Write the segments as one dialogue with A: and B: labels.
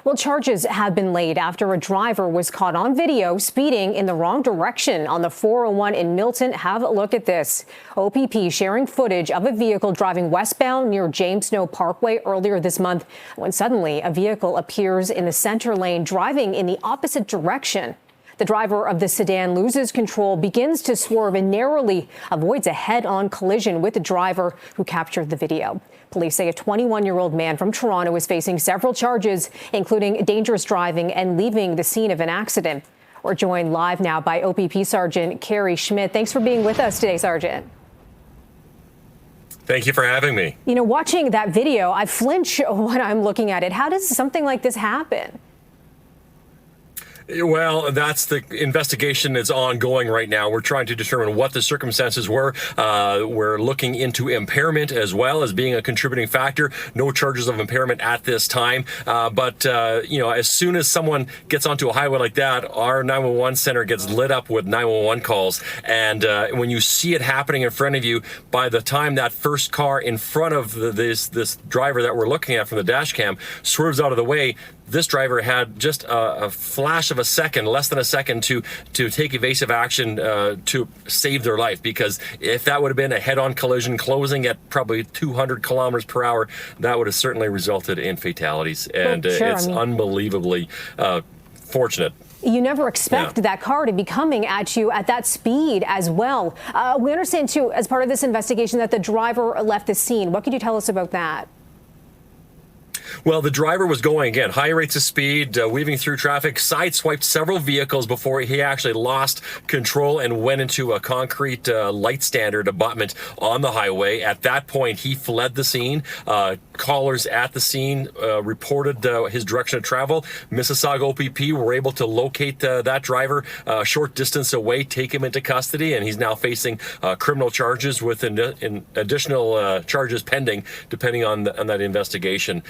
A: Well, charges have been laid after a driver was caught on video speeding in the wrong direction on the 401 in Milton. Have a look at this. OPP sharing footage of a vehicle driving westbound near James Snow Parkway earlier this month when suddenly a vehicle appears in the center lane driving in the opposite direction. The driver of the sedan loses control, begins to swerve, and narrowly avoids a head-on collision with the driver who captured the video. Police say a 21-year-old man from Toronto is facing several charges, including dangerous driving and leaving the scene of an accident. We're joined live now by OPP Sergeant Kerry Schmidt. Thanks for being with us today, Sergeant.
B: Thank you for having me.
A: You know, watching that video, I flinch when I'm looking at it. How does something like this happen?
B: Well, that's the investigation is ongoing right now. We're trying to determine what the circumstances were. We're looking into impairment as well as being a contributing factor. No charges of impairment at this time. But as soon as someone gets onto a highway like that, our 911 center gets lit up with 911 calls. And when you see it happening in front of you, by the time that first car in front of this driver that we're looking at from the dash cam swerves out of the way, this driver had just a flash of a second, less than a second, to take evasive action to save their life. Because if that would have been a head-on collision closing at probably 200 kilometers per hour, that would have certainly resulted in fatalities. And it's unbelievably fortunate.
A: You never expect that car to be coming at you at that speed as well. We understand, too, as part of this investigation, that the driver left the scene. What could you tell us about that?
B: Well, the driver was going, again, high rates of speed, weaving through traffic, sideswiped several vehicles before he actually lost control and went into a concrete light standard abutment on the highway. At that point, he fled the scene. Callers at the scene reported his direction of travel. Mississauga OPP were able to locate that driver a short distance away, take him into custody, and he's now facing criminal charges with additional charges pending, depending on that investigation.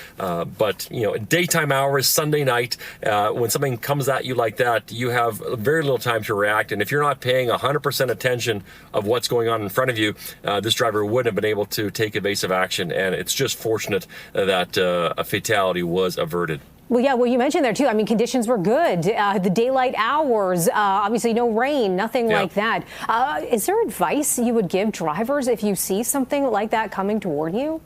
B: But, daytime hours, Sunday night, when something comes at you like that, you have very little time to react. And if you're not paying 100% attention of what's going on in front of you, this driver wouldn't have been able to take evasive action. And it's just fortunate that a fatality was averted.
A: Well, you mentioned there, too. I mean, conditions were good. The daylight hours, obviously no rain, nothing like that. Is there advice you would give drivers if you see something like that coming toward you?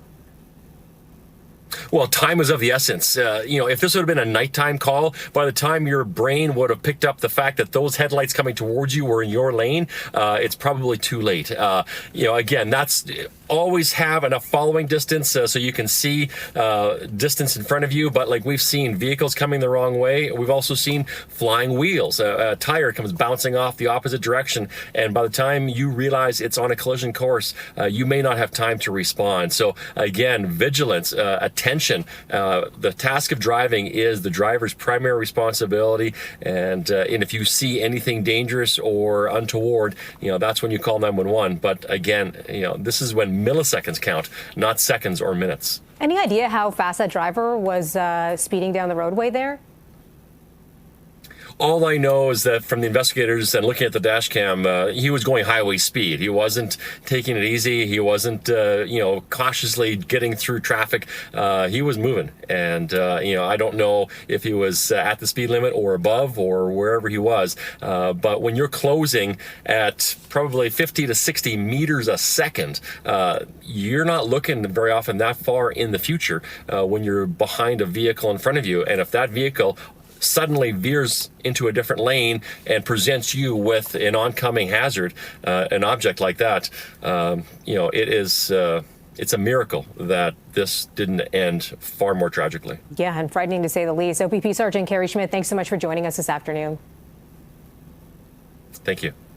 B: Well, time is of the essence. If this would have been a nighttime call, by the time your brain would have picked up the fact that those headlights coming towards you were in your lane, it's probably too late. Again, that's always have enough following distance so you can see distance in front of you. But like we've seen vehicles coming the wrong way. We've also seen flying wheels. A tire comes bouncing off the opposite direction. And by the time you realize it's on a collision course, you may not have time to respond. So again, vigilance, attention. The task of driving is the driver's primary responsibility. And if you see anything dangerous or untoward, that's when you call 911. But again, this is when milliseconds count, not seconds or minutes.
A: Any idea how fast that driver was speeding down the roadway there?
B: All I know is that from the investigators and looking at the dash cam, he was going highway speed. He wasn't taking it easy. He wasn't, cautiously getting through traffic. He was moving. And, I don't know if he was at the speed limit or above or wherever he was. But when you're closing at probably 50 to 60 meters a second, you're not looking very often that far in the future when you're behind a vehicle in front of you. And if that vehicle suddenly veers into a different lane and presents you with an oncoming hazard, an object like that, it's a miracle that this didn't end far more tragically.
A: Yeah, and frightening to say the least. OPP Sergeant Kerry Schmidt, thanks so much for joining us this afternoon.
B: Thank you.